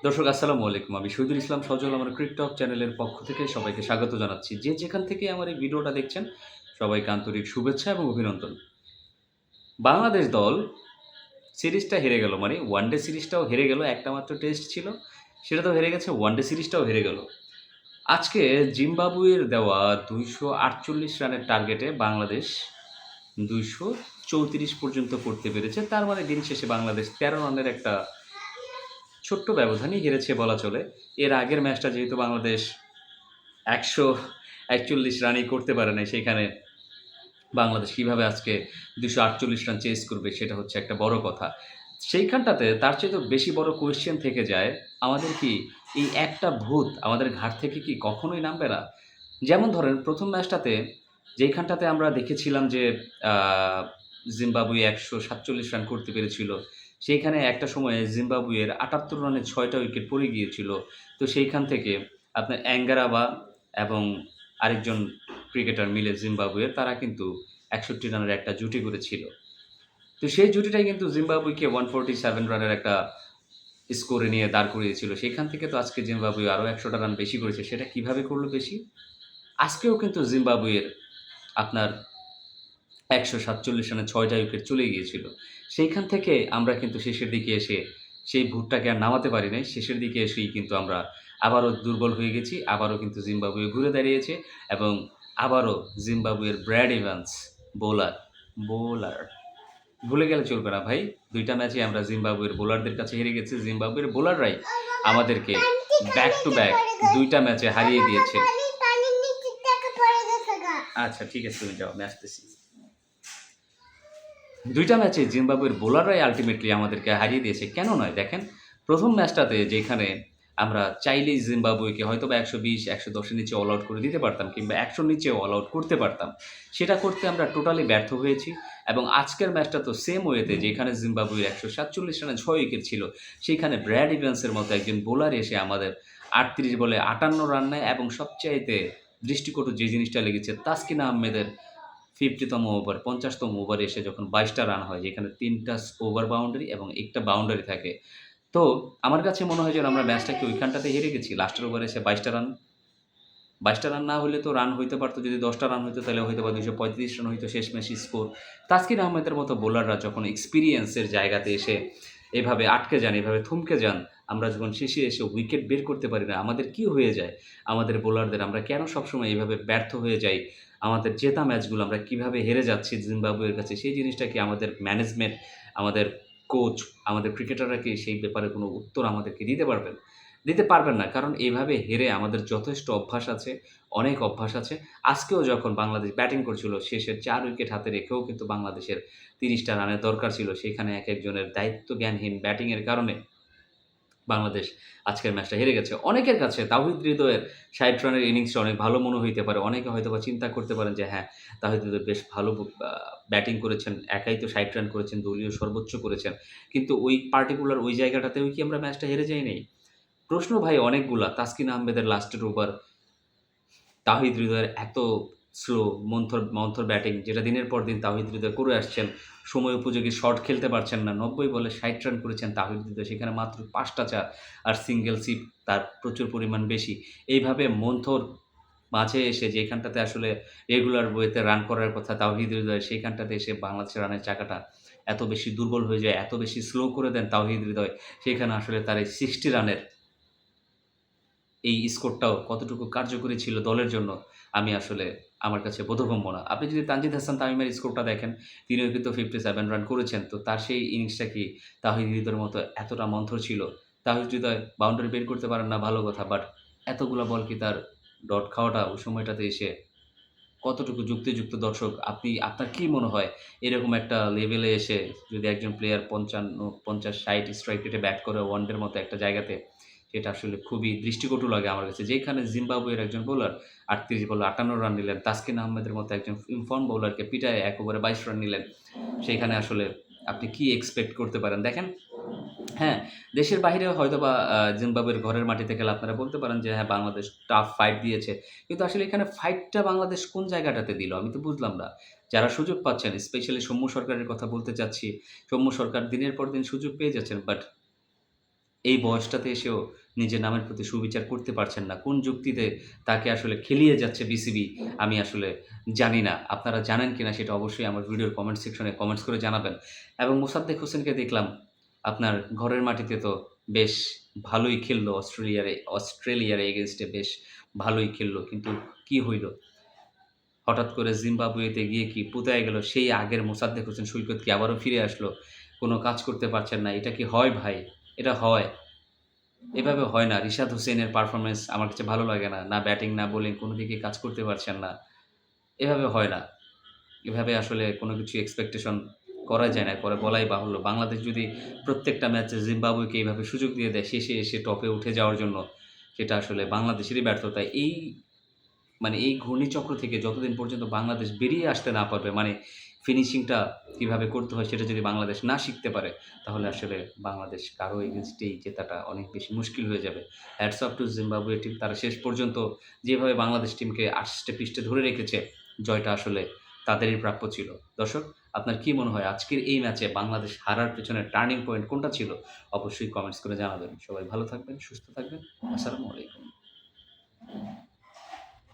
দর্শক আসসালামু আলাইকুম। আমি শহীদুল ইসলাম সজল আমার ক্রিকটক চ্যানেলের পক্ষ থেকে সবাইকে স্বাগত জানাচ্ছি। যে যেখান থেকে আমার এই ভিডিওটা দেখছেন সবাইকে আন্তরিক শুভেচ্ছা এবং অভিনন্দন। বাংলাদেশ দল সিরিজটা হেরে গেল মানে ওয়ানডে সিরিজটাও হেরে গেল। একটা মাত্র টেস্ট ছিল। সেটা তো হেরে গেছে, ওয়ানডে সিরিজটাও হেরে গেল। আজকে জিম্বাবুয়ের দেওয়া ২৪৮ রানের টার্গেটে বাংলাদেশ ২৩৪ পর্যন্ত করতে পেরেছে। তার মানে দিন শেষে বাংলাদেশ ১৩ রানের একটা ছোট্ট ব্যবধানই হেরেছে বলা চলে। এর আগের ম্যাচটা যেহেতু বাংলাদেশ ১৪১ রানই করতে পারে নাই, সেখানে বাংলাদেশ কীভাবে আজকে ২৪৮ রান চেজ করবে সেটা হচ্ছে একটা বড় কথা। সেইখানটাতে তার চাইতেও বেশি বড় কোয়েশ্চেন থেকে যায়, আমাদের কি এই একটা ভূত আমাদের ঘাড় থেকে কি কখনোই নামবে না? যেমন ধরেন ১ম ম্যাচটাতে যেইখানটাতে আমরা দেখেছিলাম যে আ জিম্বাবুয়ে ১৪৭ রান করতে পেরেছিল, সেইখানে একটা সময়ে জিম্বাবুয়ের ৭৮ রানে ৬ টা উইকেট পড়ে গিয়েছিল। তো সেইখান থেকে আপনার অ্যাঙ্গারাবা এবং আরেকজন ক্রিকেটার মিলে জিম্বাবুয়ের তারা কিন্তু ৬১ রানের একটা জুটি গড়েছিল। তো সেই জুটিটাই কিন্তু জিম্বাবুয়েকে 147 রানের একটা স্কোরে নিয়ে দাঁড় করিয়েছিল। সেখান থেকে তো আজকে জিম্বাবুয়ে আরও ১০০ টা রান বেশি করেছে। সেটা কিভাবে করল বেশি? আজকেও কিন্তু জিম্বাবুয়ের আপনার ১৪৭ রানে ৬ টা উইকেট চলে গিয়েছিল। সেইখান থেকে আমরা কিন্তু শেষের দিকে এসে সেই ভূতটাকে আর নামাতে পারি নাই। শেষের দিকে এসেই কিন্তু আমরা আবারও দুর্বল হয়ে গেছি। আবারও কিন্তু জিম্বাবুয়ে ঘুরে দাঁড়িয়েছে এবং আবারও জিম্বাবুয়ের ব্র্যাড ইভান্স বোলার ভুলে গেলে চলবে না ভাই। ২ টা ম্যাচে আমরা জিম্বাবুয়ের বোলারদের কাছে হেরে গেছি। জিম্বাবুয়ের বোলাররাই আমাদেরকে ব্যাক টু ব্যাক ২ টা ম্যাচে হারিয়ে দিয়েছে। আচ্ছা ঠিক আছে, তুমি যাও, আমি আসতেছি। ২ টা ম্যাচে জিম্বাবুয়ের বোলাররাই আল্টিমেটলি আমাদেরকে হারিয়ে দিয়েছে। কেন নয়? দেখেন, ১ম ম্যাচটাতে যেখানে আমরা চাইলেই জিম্বাবুয়েকে হয়তোবা ১২০, ১১০ এর নিচে অল আউট করে দিতে পারতাম কিংবা ১০০ র নিচেও অল আউট করতে পারতাম। সেটা করতে আমরা টোটালি ব্যর্থ হয়েছি এবং আজকের ম্যাচটা তো সেম ওয়েতে, যেখানে জিম্বাবুয়ের ১৪৭ রানে ৬ উইকেট ছিল, সেখানে ব্র্যাড ইভান্সের মতো একজন বোলার এসে আমাদের ৩৮ বলে ৫৮ রান নেয় এবং সবচাইতে দৃষ্টিকটু যে জিনিসটা লেগেছে, তাসকিন আহমেদের ৫০তম ওভার, ৫০তম ওভারে এসে যখন ২২ টা রান হয়, যেখানে ৩ টা ওভার বাউন্ডারি এবং ১ টা বাউন্ডারি থাকে। তো আমার কাছে মনে হয় যেন আমরা ম্যাচটাকে ওইখানটাতে হেরে গেছি। লাস্টের ওভারে এসে ২২ টা রান। ২২ টা রান না হলে তো রান হইতে পারত, যদি ১০ টা রান হইতো তাহলে হয়তোবা ২৩৫ রান হইতো শেষমেশ স্কোর। তাসকিন আহমেদের মতো বোলাররা যখন এক্সপেরিয়েন্সের জায়গাতে এসে এভাবে আটকে যান, এভাবে থমকে যান, আমরা যখন শেষে এসে উইকেট বের করতে পারি না, আমাদের কি হয়ে যায়? আমাদের বোলারদের আমরা কেন সবসময় এভাবে ব্যর্থ হয়ে যাই? আমাদের জেতা ম্যাচগুলো আমরা কিভাবে হেরে যাচ্ছি জিম্বাবুয়ের কাছে, সেই জিনিসটা কি আমাদের ম্যানেজমেন্ট, আমাদের কোচ, আমাদের ক্রিকেটাররা কি সেই ব্যাপারে কোনো উত্তর আমাদেরকে দিতে পারবেন? দিতে পারবেন না। কারণ এইভাবে হেরে আমাদের যথেষ্ট অভ্যাস আছে, অনেক অভ্যাস আছে। আজকেও যখন বাংলাদেশ ব্যাটিং করছিল, শেষের ৪ উইকেট হাতে রেখেও কিন্তু বাংলাদেশের ৩০ টা রানের দরকার ছিল। সেখানে একেকজনের দায়িত্বজ্ঞানহীন ব্যাটিংয়ের কারণে বাংলাদেশ আজকের ম্যাচটা হেরে গেছে। অনেকের কাছে তাওহিদ হৃদয়ের ৬০ রানের ইনিংসটা অনেক ভালো মনে হইতে পারে। অনেকে হয়তোবা চিন্তা করতে পারেন যে হ্যাঁ, তাওহিদ হৃদয় বেশ ভালো ব্যাটিং করেছেন। একাই তো ৬০ রান করেছেন, দলীয় সর্বোচ্চ করেছেন। কিন্তু ওই পার্টিকুলার ওই জায়গাটাতেও কি আমরা ম্যাচটা হেরে যাই নাই? প্রশ্ন ভাই অনেকগুলা। তাসকিন আহমেদের লাস্টের ওভার, তাওহিদ হৃদয়ের এত স্লো মন্থর ব্যাটিং, যেটা দিনের পর দিন তাওহিদ হৃদয় করে আসছেন। সময় উপযোগী শট খেলতে পারছেন না। ৯০ বলে ৬০ রান করেছেন তাওহিদ হৃদয়। সেখানে মাত্র ৫ টা ৪ আর সিঙ্গেল সিপ তার প্রচুর পরিমাণ বেশি। এইভাবে মন্থর মাঝে এসে যেখানটাতে আসলে রেগুলার ওয়েতে রান করার কথা তাওহিদ হৃদয়, সেইখানটাতে এসে বাংলাদেশের রানের চাকাটা এত বেশি দুর্বল হয়ে যায়, এত বেশি স্লো করে দেন তাওহিদ হৃদয়। সেখানে আসলে তার এই ৬০ রানের এই স্কোরটাও কতটুকু কার্যকরী ছিল দলের জন্য, আমি আসলে আমার কাছে বোধগম্য না। আপনি যদি তানজিদ হাসান তামিমের স্কোরটা দেখেন, তিনিও কিন্তু 57 রান করেছেন। তো তার সেই ইনিংসটা কি তাওহিদ হৃদয়ের মতো এতটা মন্থর ছিল? তাওহিদ হৃদয় বাউন্ডারি বের করতে পারেন না, ভালো কথা। বাট এতগুলা বল কি তার ডট খাওয়াটা ওই সময়টাতে এসে কতটুকু যুক্তিযুক্ত? দর্শক, আপনার কি মনে হয় এরকম একটা লেভেলে এসে যদি একজন প্লেয়ার ৫৫, ৫০, ৬০ স্ট্রাইক রেটে ব্যাট করে ওয়ানডের মতো একটা জায়গাতে, সেটা আসলে খুবই দৃষ্টিকটু লাগে আমার কাছে। যেখানে জিম্বাবুয়ের একজন বোলার ৩৮ বলে ৫৮ রান নিলেন, তাসকিন আহমেদের মতো একজন ইনফর্ম বোলারকে পিটায়ে ১ ওভারে ২২ রান নিলেন। সেখানে আসলে আপনি কি এক্সপেক্ট করতে পারেন? দেখেন, হ্যাঁ, দেশের বাহিরে হয়তোবা জিম্বাবুয়ের ঘরের মাটিতে খেলা, আপনারা বলতে পারেন যে হ্যাঁ, বাংলাদেশ টাফ ফাইট দিয়েছে। কিন্তু আসলে এখানে ফাইটটা বাংলাদেশ কোন জায়গাটাতে দিল? আমি তো বুঝলাম না। যারা সুযোগ পাচ্ছেন, স্পেশালি সৌম্য সরকারের কথা বলতে চাচ্ছি। সৌম্য সরকার দিনের পর দিন সুযোগ পেয়ে যাচ্ছেন। বাট এই বয়সটাতে এসেও নিজের নামের প্রতি সুবিচার করতে পারছেন না। কোন যুক্তিতে তাকে আসলে খেলিয়ে যাচ্ছে বিসিবি আমি আসলে জানি না। আপনারা জানেন কিনা সেটা অবশ্যই আমার ভিডিওর কমেন্ট সেকশনে কমেন্টস করে জানাবেন। এবং মোসাদ্দেক হোসেনকে দেখলাম আপনার ঘরের মাটিতে তো বেশ ভালোই খেললো অস্ট্রেলিয়ার এগেইনস্টে বেশ ভালোই খেললো। কিন্তু কি হইল? হঠাৎ করে জিম্বাবুয়েতে গিয়ে কি পুতায় গেল? সেই আগের মোসাদ্দেক হোসেন সৈকত কি আবারও ফিরে আসলো? কোনো কাজ করতে পারছেন না। এটা কি হয় ভাই? এটা হয়। এভাবে হয় না। রিশাদ হোসেনের পারফরম্যান্স আমার কাছে ভালো লাগে না। না ব্যাটিং, না বোলিং কোনো দিকেই কাজ করতে পারছেন না। এভাবে হয় না। এভাবে আসলে কোনো কিছু এক্সপেকটেশন করা যায় না। করে বলাই বাহুল্য। বাংলাদেশ যদি প্রত্যেকটা ম্যাচে জিম্বাবুয়েকে এইভাবে সুযোগ দিয়ে দেয় শেষে এসে টপে উঠে যাওয়ার জন্য, সেটা আসলে বাংলাদেশেরই ব্যর্থতা। এই ঘূর্ণিচক্র থেকে যতদিন পর্যন্ত বাংলাদেশ বেরিয়ে আসতে না পারবে, ফিনিশিংটা কিভাবে করতে হয় সেটা যদি বাংলাদেশ না শিখতে পারে, তাহলে আসলে বাংলাদেশ কারো এগেইনস্টেই জেতাটা অনেক বেশি মুশকিল হয়ে যাবে। Hats off to Zimbabwe team. তারা শেষ পর্যন্ত যেভাবে বাংলাদেশ টিমকে আষ্টে-পৃষ্ঠে ধরে রেখেছে, জয়টা আসলে তাদেরই প্রাপ্য ছিল। দর্শক, আপনার কি মনে হয় আজকের এই ম্যাচে বাংলাদেশ হারার পেছনে টার্নিং পয়েন্ট কোনটা ছিল? অবশ্যই কমেন্টস করে জানাবেন। সবাই ভালো থাকবেন, সুস্থ থাকবেন। আসসালামু আলাইকুম।